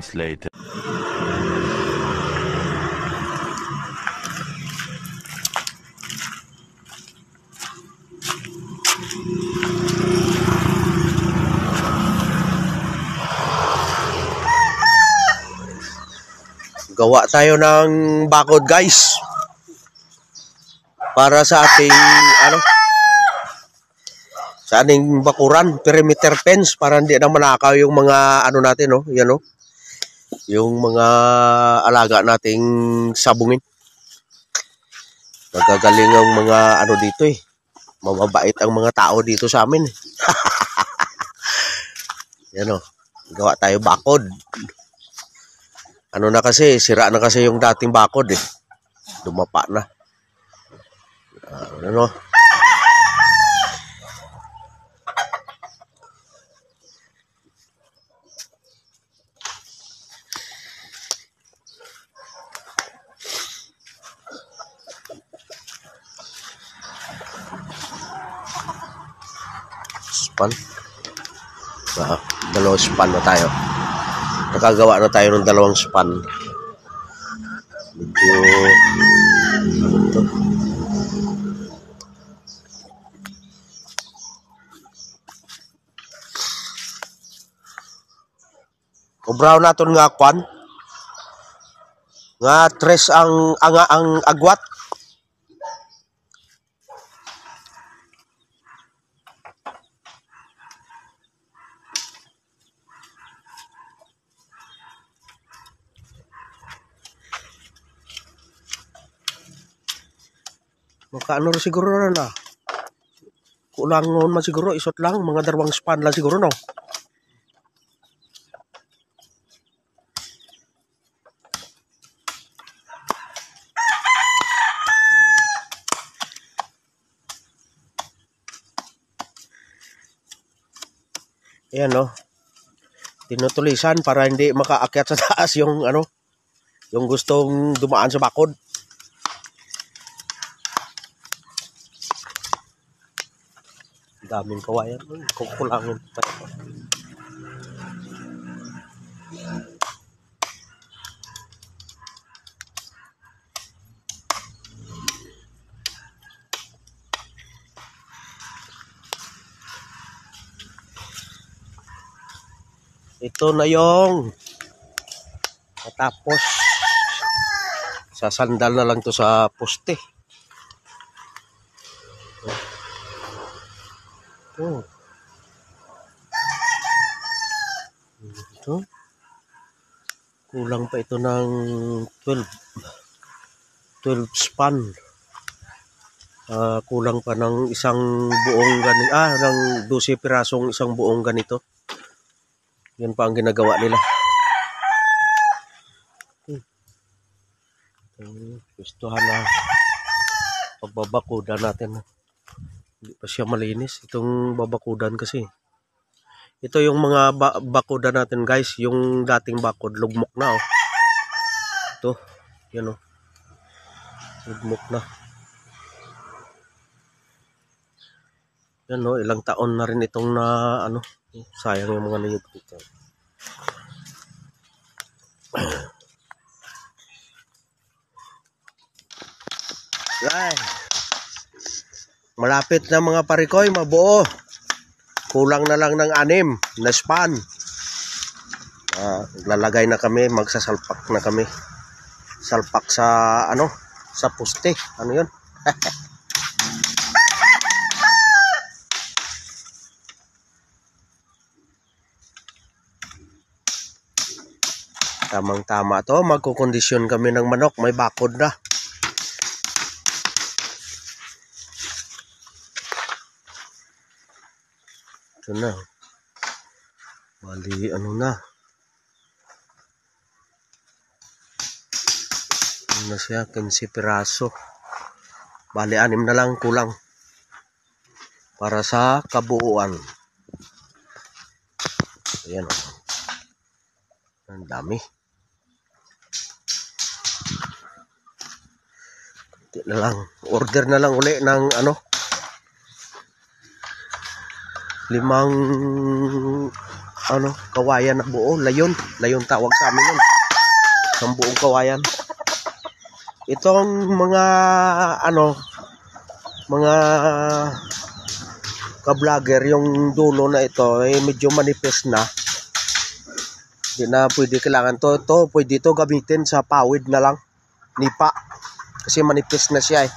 moments later. Gawa tayo ng bakod, guys, para sa ating sa ating bakuran, perimeter fence, para hindi na manakaw yung mga natin, no? Yan, no? Yung mga alaga nating sabungin. Nagagaling ang mga dito eh. Mababait ang mga tao dito sa amin. Yan, no? Gawa tayo bakod. Na kasi, sira na kasi yung dating bakod eh. Dumapa na. Ano? Span. Dalawang span na tayo. Nakagawa na tayo ng dalawang span. Medyo ito. Obraw naton nga kwan. Nga tres ang agwat. Makaano siguro na. Kulangon man siguro, isot lang, mga dalawang span lang siguro, no? Ayan, no? Tinutulisan para hindi makaakyat sa taas yung yung gustong dumaan sa bakod. Daming kawayan. Kukulangin. Ito na yung matapos. Sasandal na lang to sa poste. Ito. Kulang pa ito ng 12 span. Kulang pa ng isang buong ganito. Ng 12 pirasong isang buong ganito. Yan pa ang ginagawa nila. Gustuhan na pagbabakudan natin. Hindi pa siya malinis. Itong babakudan kasi. Ito yung mga bakudan natin, guys. Yung dating bakod, lugmok na, oh. Ito. Yan, oh. Lugmok na. Yan, oh. Ilang taon na rin itong sayang yung mga niyog dito. Yan. Malapit na mga parikoy, mabuo. Kulang na lang ng 6 na span. Lalagay na kami, magsasalpak na kami. Salpak sa sa poste. Ano 'yun? Tamang-tama to, magkukondisyon kami ng manok, may bakod na. Ito na. Bali, na. Na siya, 15 piraso. Bali, 6 na lang kulang. Para sa kabuuan. Ayan. Ang dami. Kunti na lang. Order na lang uli ng 5 kawayan na buo, layon tawag sa amin nun, isang buong kawayan. Itong mga mga ka-vlogger, yung dulo na ito medyo manipis na, hindi na pwede, kailangan to pwede to gamitin sa pawid na lang, nipa, kasi manipis na siya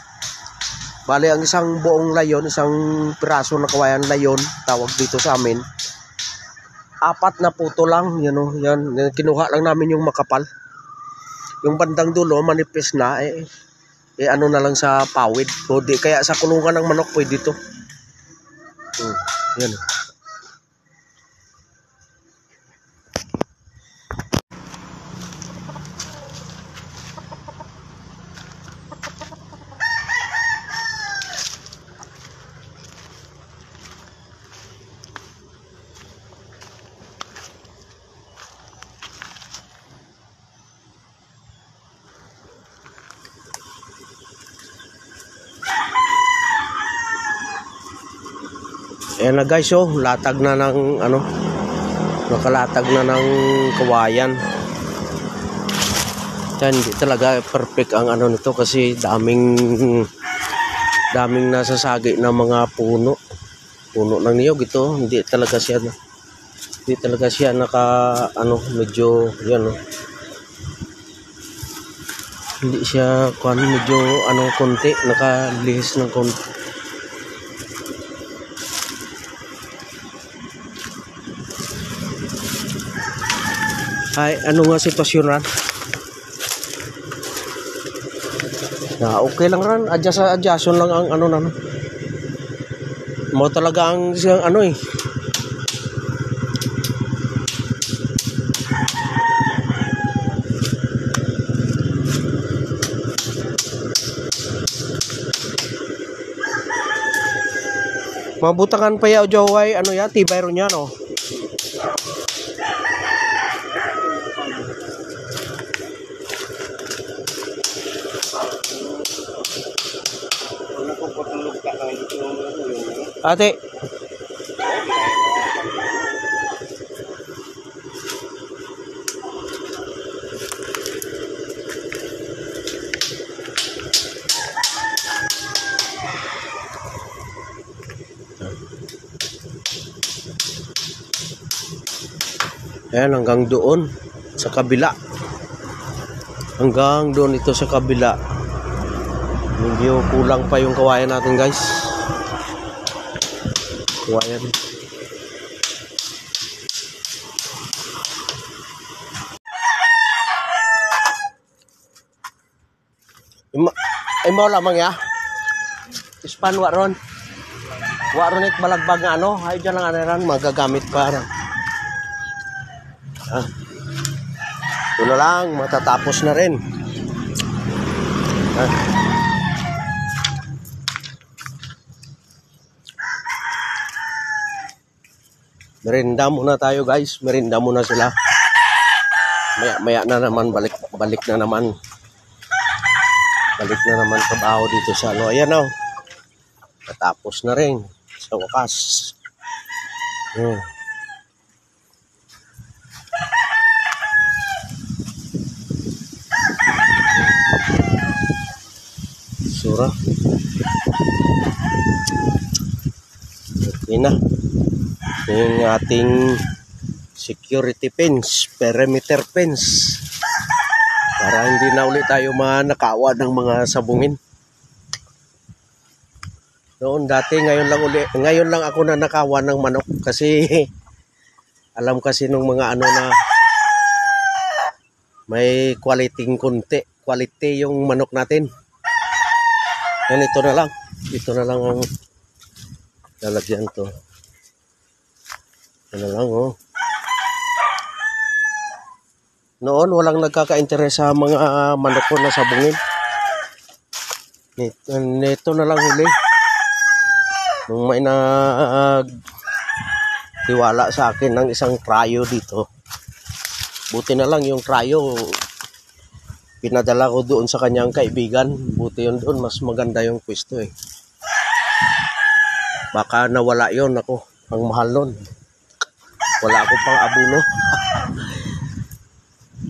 Bali, ang isang buong layon, isang piraso na kawayan layon tawag dito sa amin, 4 na puto lang, yan, kinuha lang namin yung makapal. Yung bandang dulo manipis na, ano na lang sa pawid, o di kaya sa kulungan ng manok pwede to. Yan. Ayan na guys, latag na ng nakalatag na ng kawayan. Yan, hindi talaga perfect ang nito kasi daming nasasagi na mga puno ng niyog ito. Hindi talaga siya naka medyo yan hindi siya medyo konti, nakalihis ng konti. Ay, ano nga sitwasyon ran? Na okay lang ran, adjustion lang ang mo talaga ang siyang mabutangan pa ya jaway tibay ron yan Ate. Ayan, hanggang doon sa kabila. Hanggang doon ito sa kabila. Medyo kulang pa yung kawayan natin, guys. Kawayan. Ay mo lamang ya. Ispan waron. Waron it balagbag nga ay diyan lang ran magagamit para. Ito na lang, matatapos na rin. Merinda muna tayo, guys. Merinda muna sila. Maya na naman, balik na naman. Balik na naman trabaho dito sa ayan natapos na rin sa wakas. Sura. Okay na. Yung ating security fence, perimeter fence. Para hindi na ulit tayo manakawa ng mga sabungin. Noon dati, ngayon lang ako na nakawa ng manok kasi alam kasi nung mga na may quality yung manok natin. Yan, ito na lang ang lalagyan to. Ito na lang Noon walang nagkaka-interes sa mga manok ko na sabungin. Ito na lang huli. Nung may tiwala sa akin ng isang tryo dito. Buti na lang yung tryo pinadala ko doon sa kanyang kaibigan. Buti yun doon, mas maganda yung pwesto Baka nawala yun, ang mahal nun. Wala akong pang abuno.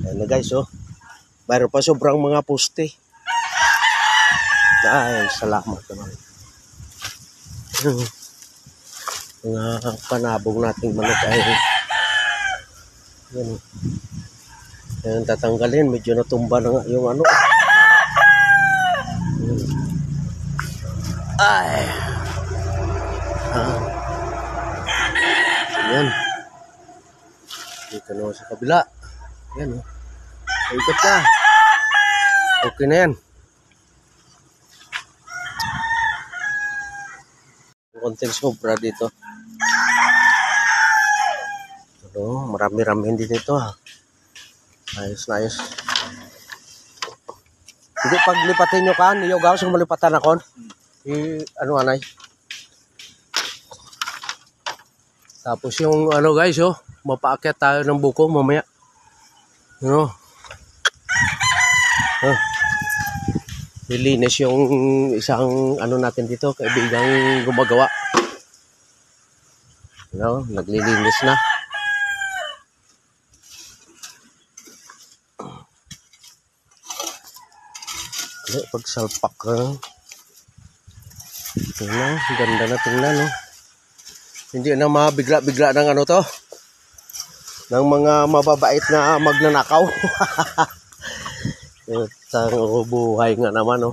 Ayan na guys, oh. Mayroon pa sobrang mga poste. Ay, salamat naman. Mga panabong nating manok ay yan. Yan tatanggalin, medyo natumba na nga yung ano. Ay. Yan. Dito naman sa kabila. Yan, oh. Ikot na. Okay na yan. Konting sobra dito. Ano, marami-rami din dito, ha. Ayos na ayos. Hindi paglipatin nyo kan, yung gawas kung malipatan ako. Ano anay. Tapos yung ano guys, oh, mapaakyat tayo ng buko mamaya. Ano? Nilinis yung isang ano natin dito, kaibigang gumagawa. Ano, naglilinis na. Pagsalpak ka. Tingnan, ganda na tingnan, no? Hindi na mabigla-bigla ng ano to. Ng mga mababait na magnanakaw. Itang buhay nga naman, no?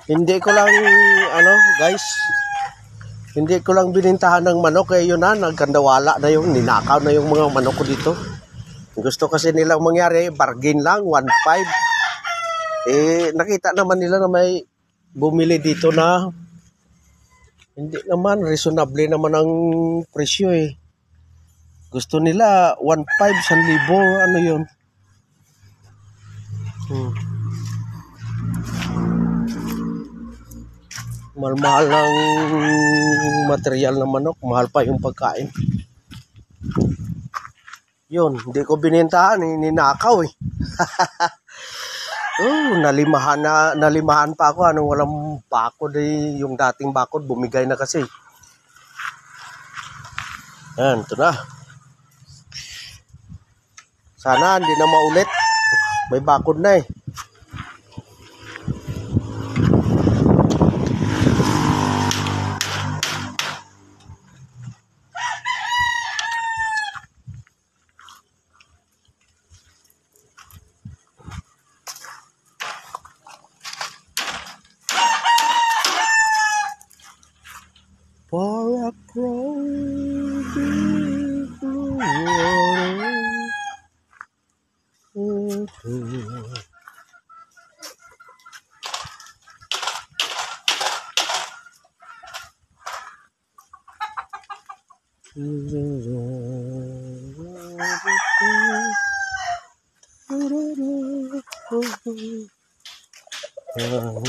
Hindi ko lang, ano, guys. Hindi ko lang binintahan ng manok. Eh, yun na, nagkandawala na yung ninakaw na yung mga manok ko dito. Gusto kasi nilang mangyari, bargain lang, 1.5. Eh, nakita naman nila na may bumili dito na hindi naman, reasonable naman ang presyo eh. Gusto nila 1.5, 1,000, ano yun. Mahal-mahal ng material ng manok, mahal pa yung pagkain. Yun, hindi ko binintahan, ninakaw eh. Nalimahan pa ako. Anong walang bakod eh. Yung dating bakod, bumigay na kasi. Yan, ito na. Sana hindi na maulit. May bakod na eh. For a crowded blue water.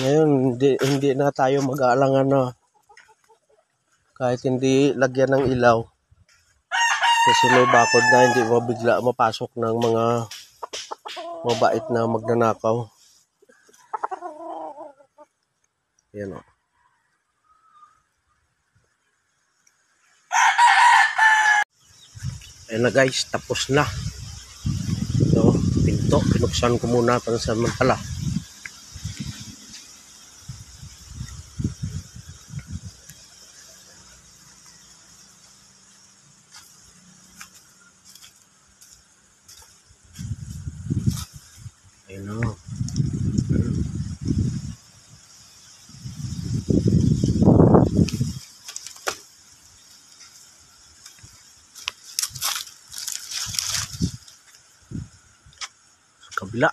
Ngayon hindi na tayo mag-aalangan na kahit hindi lagyan ng ilaw kasi may bakod na hindi mabigla mapasok ng mga mabait na magnanakaw. Yan o. Ayan na guys, tapos na. So, pinto, pinuksan ko muna pansamantala. Ayan o. Kabila.